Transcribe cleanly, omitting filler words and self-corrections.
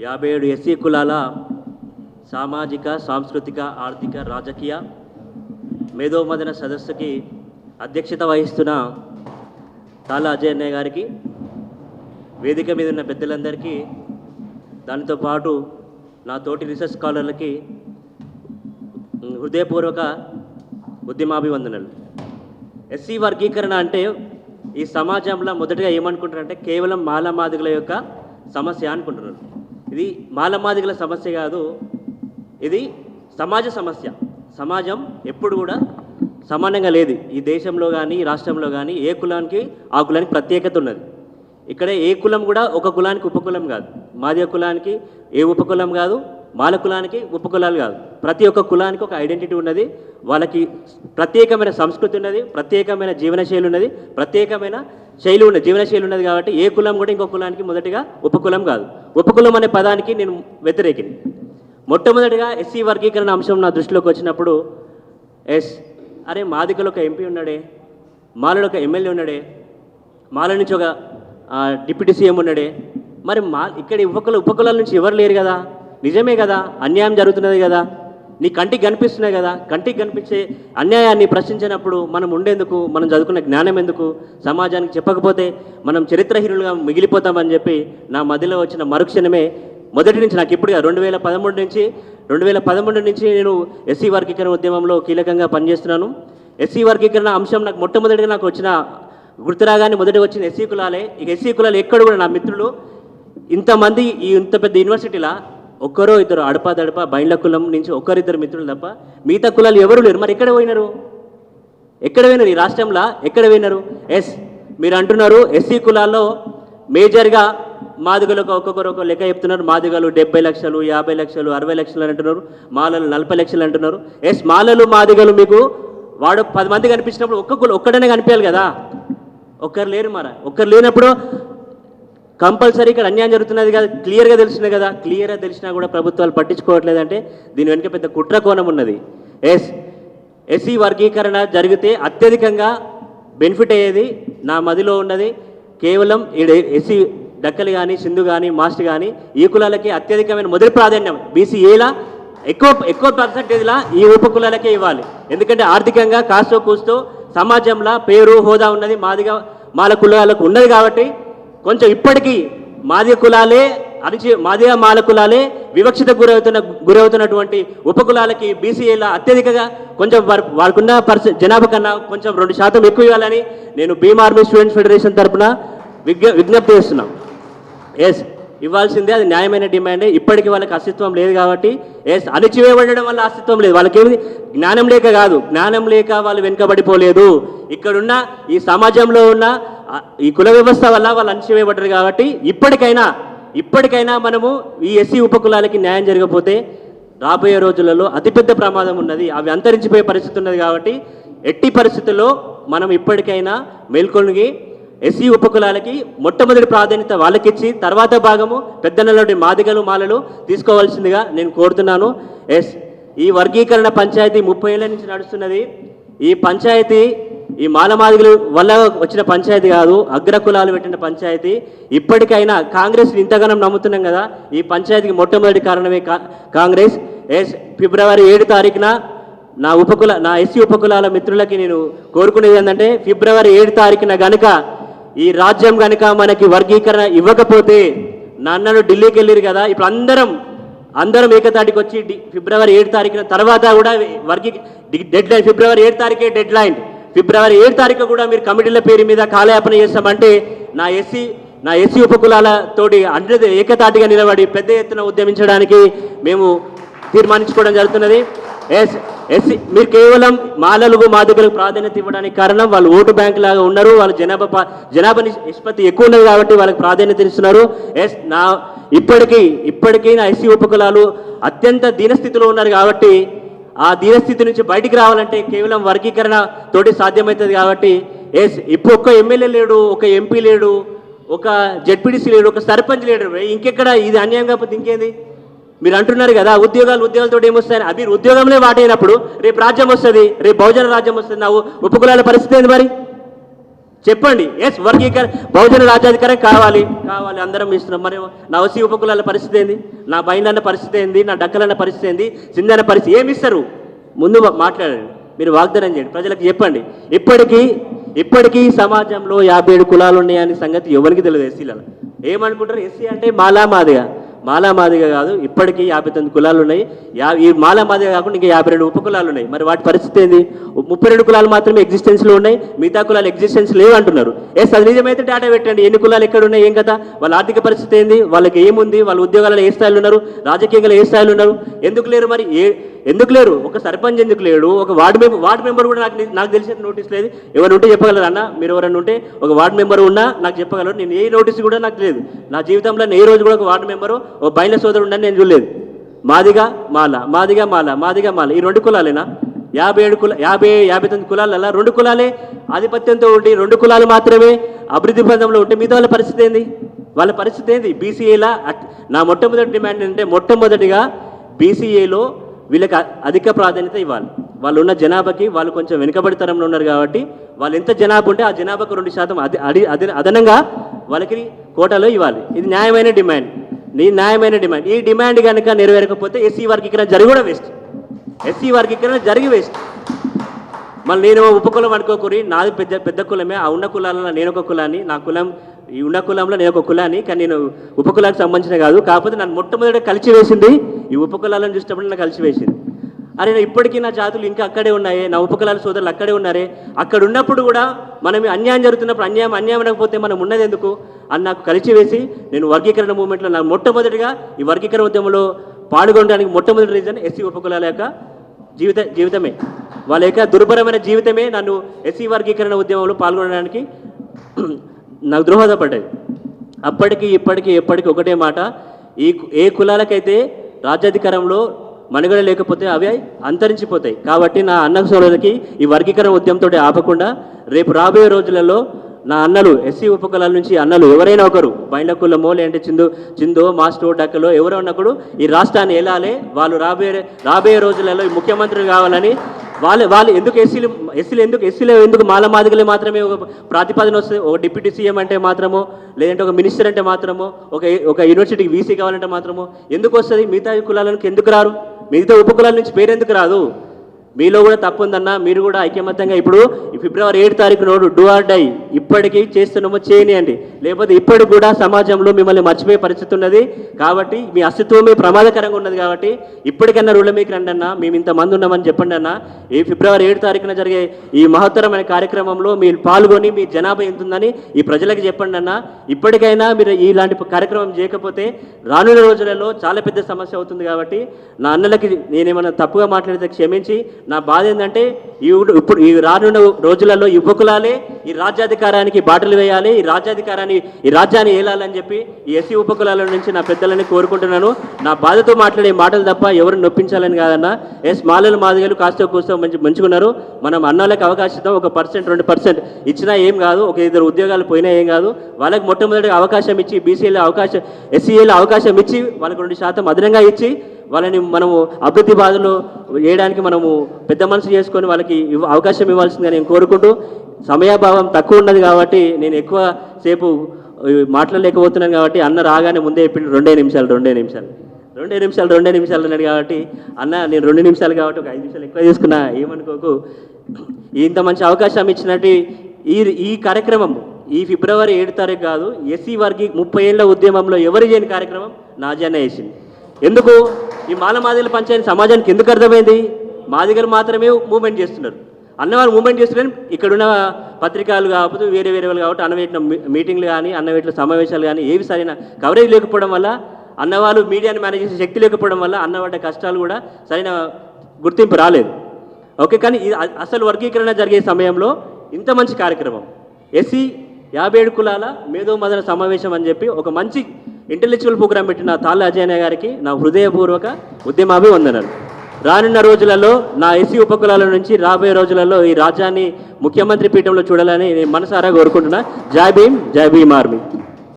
57 SC కులాల సామాజిక, సాంస్కృతిక, ఆర్థిక, రాజకీయ మేధోమదన సదస్సుకి అధ్యక్షత వహిస్తున్న తాళ్ళ అజయ్ అన్నయ్య గారికి, వేదిక మీద ఉన్న పెద్దలందరికీ, దానితో పాటు నా తోటి రీసెర్చ్ స్కాలర్లకి హృదయపూర్వక ఉద్యమాభివందనలు. ఎస్సీ వర్గీకరణ అంటే ఈ సమాజంలో మొదటగా ఏమనుకుంటారంటే కేవలం మాలమాదిగల యొక్క సమస్య అనుకుంటున్నారు. ఇది మాలమాదిగల సమస్య కాదు, ఇది సమాజ సమస్య. సమాజం ఎప్పుడు కూడా సమానంగా లేదు. ఈ దేశంలో కానీ రాష్ట్రంలో కానీ ఏ కులానికి ఆ కులానికి ప్రత్యేకత ఉన్నది. ఇక్కడ ఏ కులం కూడా ఒక కులానికి ఉపకులం కాదు. మాదిగ కులానికి ఏ ఉపకులం కాదు, మాల కులానికి ఉపకులాలు కాదు. ప్రతి ఒక్క కులానికి ఒక ఐడెంటిటీ ఉన్నది, వాళ్ళకి ప్రత్యేకమైన సంస్కృతి ఉన్నది, ప్రత్యేకమైన జీవనశైలి ఉన్నది, ప్రత్యేకమైన శైలి ఉన్నది, జీవనశైలి ఉన్నది. కాబట్టి ఏ కులం కూడా ఇంకో కులానికి మొదటిగా ఉపకులం కాదు. ఉపకులం అనే పదానికి నేను వ్యతిరేకిని. మొట్టమొదటిగా ఎస్సీ వర్గీకరణ అంశం నా దృష్టిలోకి వచ్చినప్పుడు అరే మాదిగలో ఒక ఎంపీ ఉన్నాడే, మాలలో ఒక ఎమ్మెల్యే ఉన్నాడే, మాల నుంచి ఒక డిప్యూటీ సీఎం ఉన్నాడే, మరి ఇక్కడ ఉపకులాల నుంచి ఎవరు లేరు కదా, నిజమే కదా, అన్యాయం జరుగుతున్నది కదా, నీ కంటికి కనిపిస్తున్నాయి కదా, కంటికి కనిపించే అన్యాయాన్ని ప్రశ్నించినప్పుడు మనం ఉండేందుకు, మనం చదువుకున్న జ్ఞానం ఎందుకు, సమాజానికి చెప్పకపోతే మనం చరిత్రహీనులుగా మిగిలిపోతామని చెప్పి నా మధ్యలో వచ్చిన మరుక్షణమే మొదటి నుంచి నాకు ఇప్పుడు 2013 నుంచి నేను ఎస్సీ వర్గీకరణ ఉద్యమంలో కీలకంగా పనిచేస్తున్నాను. ఎస్సీ వర్గీకరణ అంశం నాకు మొట్టమొదటిగా నాకు వచ్చిన గుర్తురాగానే మొదటి వచ్చిన ఎస్సీ కులాలే. ఇక ఎస్సీ కులాలు ఎక్కడ కూడా నా మిత్రులు ఇంతమంది ఇంత పెద్ద యూనివర్సిటీలా ఒక్కరో ఇద్దరు అడపా బైండ్ల కులం నుంచి ఒక్కరిద్దరు మిత్రులు తప్ప మిగతా కులాలు ఎవరు లేరు. మరి ఎక్కడ పోయినారు ఈ రాష్ట్రంలో ఎక్కడ పోయినారు? మీరు అంటున్నారు ఎస్సీ కులాల్లో మేజర్గా మాదిగలకు ఒక్కొక్కరు ఒక లెక్క చెప్తున్నారు. మాదిగలు 70 లక్షలు, 50 లక్షలు, 60 లక్షలు అని అంటున్నారు. మాలలు 40 లక్షలు అంటున్నారు. మాలలు మాదిగలు మీకు వాడు 10 మంది కనిపించినప్పుడు ఒక్కడనే కనిపించాలి కదా, ఒక్కరు లేరు. ఒక్కరు లేనప్పుడు కంపల్సరీ ఇక్కడ అన్యాయం జరుగుతున్నది కదా, క్లియర్గా తెలిసినది కదా. క్లియర్గా తెలిసినా కూడా ప్రభుత్వాలు పట్టించుకోవట్లేదంటే దీని వెనుక పెద్ద కుట్ర కోణం ఉన్నది. ఎస్సీ వర్గీకరణ జరిగితే అత్యధికంగా బెనిఫిట్ అయ్యేది నా మదిలో ఉన్నది కేవలం ఎస్సీ డక్కలు కానీ, సింధు కానీ, మాస్ట్ కానీ ఈ కులాలకి అత్యధికమైన మొదటి ప్రాధాన్యం. బీసీఏలా ఎక్కువ పర్సెంటేజ్లా ఈ ఉపకులాలకే ఇవ్వాలి. ఎందుకంటే ఆర్థికంగా కాస్తో కూస్తో సమాజంలో పేరు హోదా ఉన్నది మాల కులాలకు ఉన్నది. కాబట్టి కొంచెం ఇప్పటికీ మాదిగ కులాలే మాదిగ మాల కులాలే వివక్షత గురవుతున్నటువంటి ఉపకులాలకి బీసీఏలా అత్యధికంగా కొంచెం వారికున్న జనాభా కన్నా కొంచెం 2% ఎక్కువ ఇవ్వాలని నేను భీమ్ ఆర్మీ స్టూడెంట్స్ ఫెడరేషన్ తరఫున విజ్ఞప్తి చేస్తున్నాం. ఇవ్వాల్సిందే, అది న్యాయమైన డిమాండే. ఇప్పటికీ వాళ్ళకి అస్తిత్వం లేదు కాబట్టి అణిచివేయబడడం వల్ల అస్తిత్వం లేదు. వాళ్ళకేమి జ్ఞానం లేక కాదు, జ్ఞానం లేక వాళ్ళు వెనుకబడిపోలేదు. ఇక్కడున్న ఈ సమాజంలో ఉన్న ఈ కుల వ్యవస్థ వల్ల వాళ్ళు అణిచివేయబడ్డారు. కాబట్టి ఇప్పటికైనా మనము ఈ ఎస్సీ ఉపకులాలకి న్యాయం జరగకపోతే రాబోయే రోజులలో అతిపెద్ద ప్రమాదం ఉన్నది, అవి అంతరించిపోయే పరిస్థితి ఉన్నది. కాబట్టి ఎట్టి పరిస్థితుల్లో మనం ఇప్పటికైనా మేల్కొనిగి ఎస్సీ ఉపకులాలకి మొట్టమొదటి ప్రాధాన్యత వాళ్ళకిచ్చి తర్వాత భాగము పెద్దనలోని మాదిగలు మాలలు తీసుకోవాల్సిందిగా నేను కోరుతున్నాను. ఈ వర్గీకరణ పంచాయతీ 30 ఏళ్ళ నుంచి నడుస్తున్నది. ఈ పంచాయతీ ఈ మాలమాదిగలు వల్ల వచ్చిన పంచాయతీ కాదు, అగ్రకులాలు పెట్టిన పంచాయతీ. ఇప్పటికైనా కాంగ్రెస్ ఇంతగానం నమ్ముతున్నాం కదా, ఈ పంచాయతీకి మొట్టమొదటి కారణమే కాంగ్రెస్. ఫిబ్రవరి 7 తారీఖున నా ఎస్సీ ఉపకులాల మిత్రులకి నేను కోరుకునేది ఏంటంటే ఫిబ్రవరి 7 తారీఖున గనుక ఈ రాజ్యం కనుక మనకి వర్గీకరణ ఇవ్వకపోతే, నన్ను ఢిల్లీకి వెళ్ళారు కదా, ఇప్పుడు అందరం ఏకతాటికి వచ్చి ఫిబ్రవరి 7 తారీఖున తర్వాత కూడా డెడ్ లైన్ ఫిబ్రవరి 7 తారీఖే డెడ్ లైన్. ఫిబ్రవరి 7 తారీఖు కూడా మీరు కమిటీల పేరు మీద కాలయాపన చేస్తామంటే నా ఎస్సీ ఉపకులాలతోటి అందరూ ఏకతాటిగా నిలబడి పెద్ద ఎత్తున ఉద్యమించడానికి మేము తీర్మానించుకోవడం జరుగుతున్నది. మీరు కేవలం మాలలకు మాదిగలకు ప్రాధాన్యత ఇవ్వడానికి కారణం వాళ్ళు ఓటు బ్యాంక్ లాగా ఉన్నారు, వాళ్ళు జనాభా నిష్పత్తి ఎక్కువ ఉన్నది కాబట్టి వాళ్ళకి ప్రాధాన్యత ఇస్తున్నారు. ఇప్పటికీ నా ఎస్సీ ఉపకులాలు అత్యంత దీనస్థితిలో ఉన్నారు. కాబట్టి ఆ దీనస్థితి నుంచి బయటికి రావాలంటే కేవలం వర్గీకరణ తోటి సాధ్యమవుతుంది. కాబట్టి ఇప్పుడు ఒక్క ఎమ్మెల్యే లేడు, ఒక ఎంపీ లేడు, ఒక జెడ్పీటీసీ లేడు, ఒక సర్పంచ్ లేడు. ఇంకెక్కడ ఇది అన్యాయం కాకపోతే ఇంకేంది? మీరు అంటున్నారు కదా ఉద్యోగాలతో ఏమొస్తాయని. అవి ఉద్యోగంలో వాటైనప్పుడు రేపు రాజ్యం వస్తుంది, రేపు బహుజన రాజ్యం వస్తుంది. ఉపకులాల పరిస్థితి ఏంది మరి? చెప్పండి. ఎస్ వర్గీకరణ బహుజన రాజ్యాధికారం కావాలి కావాలి అందరం ఇస్తున్నాం. మరి నా ఓసీ ఉపకులాల పరిస్థితి ఏంది, నా బైండ్లన్న పరిస్థితి ఏంది, నా డక్కలన్న పరిస్థితి ఏంది, సింధన్న పరిస్థితి ఏమి ఇస్తారు? ముందు మాట్లాడండి, మీరు వాగ్దానం చేయండి, ప్రజలకు చెప్పండి. ఇప్పటికీ సమాజంలో 57 కులాలు ఉన్నాయని సంగతి ఎవరికి తెలియదు. ఎస్సీలలో ఏమనుకుంటారు? ఎస్సీ అంటే మాలా మాదిగా కాదు. ఇప్పటికీ 59 కులాలు ఉన్నాయి. ఈ మాలా మాదిగా కాకుండా ఇంకా 52 ఉపకులాలు ఉన్నాయి. మరి వాటి పరిస్థితి ఏంది? 32 కులాలు మాత్రమే ఎగ్జిస్టెన్స్లో ఉన్నాయి, మిగతా కులాలు ఎగ్జిస్టెన్స్ లేవు అంటున్నారు. ఎస్ అది నిజమైతే డేటా పెట్టండి, ఎన్ని కులాలు ఎక్కడ ఉన్నాయి, ఏం కదా, వాళ్ళ ఆర్థిక పరిస్థితి ఏంది, వాళ్ళకి ఏముంది, వాళ్ళ ఉద్యోగాలలో ఏ స్థాయిలో ఉన్నారు, రాజకీయంగా ఏ స్థాయిలో ఉన్నారు, ఎందుకు లేరు? మరి ఎందుకు లేరు? ఒక సర్పంచ్ ఎందుకు లేడు? ఒక వార్డు మెంబర్ కూడా నాకు తెలిసిన నోటీస్ లేదు. ఎవరు ఉంటే చెప్పగలరు అన్న, మీరు ఎవరైనా ఉంటే ఒక వార్డు మెంబర్ ఉన్నా నాకు చెప్పగలరు. నేను ఏ నోటీస్ కూడా నాకు లేదు. నా జీవితంలో ఏ రోజు కూడా ఒక వార్డు మెంబరు ఒక బయల సోదరుడు ఉండని నేను చూడలేదు. మాదిగా మాల ఈ 2 కులాలేనా? 59 కులాలలో 2 కులాలే ఆధిపత్యంతో ఉండి 2 కులాలు మాత్రమే అభివృద్ధి పథంలో ఉంటే మిగతా వాళ్ళ పరిస్థితి ఏంది? బీసీఏలా నా మొట్టమొదటి డిమాండ్ ఏంటంటే, మొట్టమొదటిగా బీసీఏలో వీళ్ళకి అధిక ప్రాధాన్యత ఇవ్వాలి. వాళ్ళు ఉన్న జనాభాకి వాళ్ళు కొంచెం వెనుకబడితరంలో ఉన్నారు కాబట్టి వాళ్ళు ఎంత జనాభా ఉంటే ఆ జనాభాకు 2% అదనంగా వాళ్ళకి కోటాలో ఇవ్వాలి. ఇది న్యాయమైన డిమాండ్. ఈ డిమాండ్ కనుక నెరవేరకపోతే ఎస్సీ వర్గీకరణ జరిగి వేస్ట్. మళ్ళీ నేను ఉపకులం అనుకోకూరి, నాది పెద్ద కులమే. ఆ ఉన్న కులాలలో నేను ఒక కులాన్ని, నా కులం ఈ ఉన్న కులంలో నేను ఒక కులాన్ని, కానీ నేను ఉపకులానికి సంబంధించిన కాదు. కాకపోతే నన్ను మొట్టమొదటి కలిసి వేసింది ఈ ఉపకులాలను చూసినప్పుడు నన్ను కలిసి వేసింది. అరే ఇప్పటికీ నా జాతులు ఇంకా అక్కడే ఉన్నాయి, నా ఉపకులాల సోదరులు అక్కడే ఉన్నారే. అక్కడ ఉన్నప్పుడు కూడా మనం అన్యాయం జరుగుతున్నప్పుడు అన్యాయం అనకపోతే మనం ఉన్నది ఎందుకు అని నాకు కలిసి వేసి, నేను వర్గీకరణ మూవ్మెంట్లో నాకు మొట్టమొదటిగా ఈ వర్గీకరణ ఉద్యమంలో పాల్గొనడానికి మొట్టమొదటి రీజన్ ఎస్సీ ఉపకులాల యొక్క జీవితమే, వాళ్ళ యొక్క దుర్భరమైన జీవితమే నన్ను ఎస్సీ వర్గీకరణ ఉద్యమంలో పాల్గొనడానికి నాకు దోహదపడ్డది. అప్పటికి ఎప్పటికీ ఒకటే మాట, ఏ కులాలకైతే రాజ్యాధికారంలో మనుగడ లేకపోతే అవి అంతరించిపోతాయి. కాబట్టి నా అన్న సోదరులకి ఈ వర్గీకరణ ఉద్యమంతో ఆపకుండా రేపు రాబోయే రోజులలో నా అన్నలు ఎస్సీ ఉపకులాల నుంచి అన్నలు ఎవరైనా ఒకరు బైండ్ల కులమో లేదంటే చిందో మాస్టో డక్కలో ఎవరో ఉన్నప్పుడు ఈ రాష్ట్రాన్ని ఏలాలే. వాళ్ళు రాబోయే రోజులలో ముఖ్యమంత్రులు కావాలని వాళ్ళు ఎందుకు ఎస్సీలో ఎందుకు మాదిగలే మాత్రమే ఒక ప్రాతిపదిన వస్తుంది? ఒక డిప్యూటీ సీఎం అంటే మాత్రమో లేదంటే ఒక మినిస్టర్ అంటే మాత్రమో ఒక యూనివర్సిటీకి వీసీ కావాలంటే మాత్రమో ఎందుకు వస్తుంది? మిగతా కులాలకు ఎందుకు రారు? మిగతా ఉపకులాల నుంచి పేరు ఎందుకు రాదు? మీలో కూడా తప్పు ఉందన్న, మీరు కూడా ఐకమత్యంగా ఇప్పుడు ఫిబ్రవరి 7 తారీఖు నోడు డూ ఆర్ డై ఇప్పటికీ చేస్తున్నామో చేయనియండి, లేకపోతే ఇప్పటికి కూడా సమాజంలో మిమ్మల్ని మర్చిపోయే పరిస్థితి ఉన్నది. కాబట్టి మీ అస్తిత్వమే ప్రమాదకరంగా ఉన్నది. కాబట్టి ఇప్పటికన్నా రూళ్ళ మీకు రండి అన్న, మేము ఇంతమంది ఉన్నామని చెప్పండి అన్న. ఈ ఫిబ్రవరి 7 తారీఖున జరిగే ఈ మహత్తరమైన కార్యక్రమంలో మీరు పాల్గొని మీ జనాభా ఎంత ఉందని ఈ ప్రజలకు చెప్పండి అన్న. ఇప్పటికైనా మీరు ఇలాంటి కార్యక్రమం చేయకపోతే రానున్న రోజులలో చాలా పెద్ద సమస్య అవుతుంది. కాబట్టి నా అన్నలకి నేనేమన్నా తప్పుగా మాట్లాడితే క్షమించి, నా బాధ ఏంటంటే ఇప్పుడు ఈ రానున్న రోజులలో యువకులాలే ఈ రాజ్యాధికారానికి బాటలు వేయాలి, ఈ రాజ్యాన్ని ఏలాలని చెప్పి ఈ ఎస్సీ ఉపకులాల నుంచి నా పెద్దలని కోరుకుంటున్నాను. నా బాధతో మాట్లాడే మాటలు తప్ప ఎవరు నొప్పించాలని కాదన్న. మాలలు మాదిగలు కాస్త కూస్తో మంచుకున్నారు. మనం అన్నాలకు అవకాశం 1% 2% ఇచ్చినా ఏం కాదు, ఒక 2 ఉద్యోగాలు పోయినా ఏం కాదు. వాళ్ళకి మొట్టమొదటి అవకాశం ఇచ్చి ఎస్సీఏలో అవకాశం ఇచ్చి వాళ్ళకి 2% అదనంగా ఇచ్చి వాళ్ళని మనము అభివృద్ధి బాధలు చేయడానికి మనము పెద్ద మనసు చేసుకొని వాళ్ళకి అవకాశం ఇవ్వాల్సిందిగా నేను కోరుకుంటూ, సమయాభావం తక్కువ ఉన్నది కాబట్టి నేను ఎక్కువ సేపు మాట్లాడలేకపోతున్నాను. కాబట్టి అన్న రాగానే ముందే చెప్పిండు 2 నిమిషాలు అన్నాడు. కాబట్టి అన్న నేను 2 నిమిషాలు కాబట్టి ఒక 5 నిమిషాలు ఎక్కువ తీసుకున్నా, ఏమనుకోకు. ఇంత మంచి అవకాశం ఇచ్చినట్టు ఈ కార్యక్రమం ఈ ఫిబ్రవరి 7 తారీఖు కాదు, ఎస్సీ వారికి 30 ఏళ్ల ఉద్యమంలో ఎవరు చేయని కార్యక్రమం నాజానే వేసింది. ఎందుకు? ఈ మాదిగల పంచాయతీ సమాజానికి ఎందుకు అర్థమైంది? మాదిగలు మాత్రమే మూవ్మెంట్ చేస్తున్నారు, అన్నవాళ్ళు మూవ్మెంట్ చేస్తున్నారు. ఇక్కడున్న పత్రికలు కాకపోతే వేరే వాళ్ళు కాబట్టి అన్నవేటిన మీటింగ్లు కానీ అన్నవేటిన సమావేశాలు కానీ ఏవి సరైన కవరేజ్ లేకపోవడం వల్ల, అన్నవాళ్ళు మీడియాని మేనేజ్ చేసే శక్తి లేకపోవడం వల్ల అన్నవాళ్ళ కష్టాలు కూడా సరైన గుర్తింపు రాలేదు. ఓకే, కానీ అసలు వర్గీకరణ జరిగే సమయంలో ఇంత మంచి కార్యక్రమం ఎస్సీ 57 కులాల మేధో మదన సమావేశం అని చెప్పి ఒక మంచి ఇంటెలెక్చువల్ ప్రోగ్రాం పెట్టిన తాళ్ళ అజయ్ గారికి నా హృదయపూర్వక ఉద్యమాభివందనాలు. రానున్న రోజులలో నా ఎస్సీ ఉపకులాల నుంచి రాబోయే రోజులలో ఈ రాజ్యాన్ని ముఖ్యమంత్రి పీఠంలో చూడాలని నేను మనసారా కోరుకుంటున్నా. జై భీమ్ ఆర్మీ.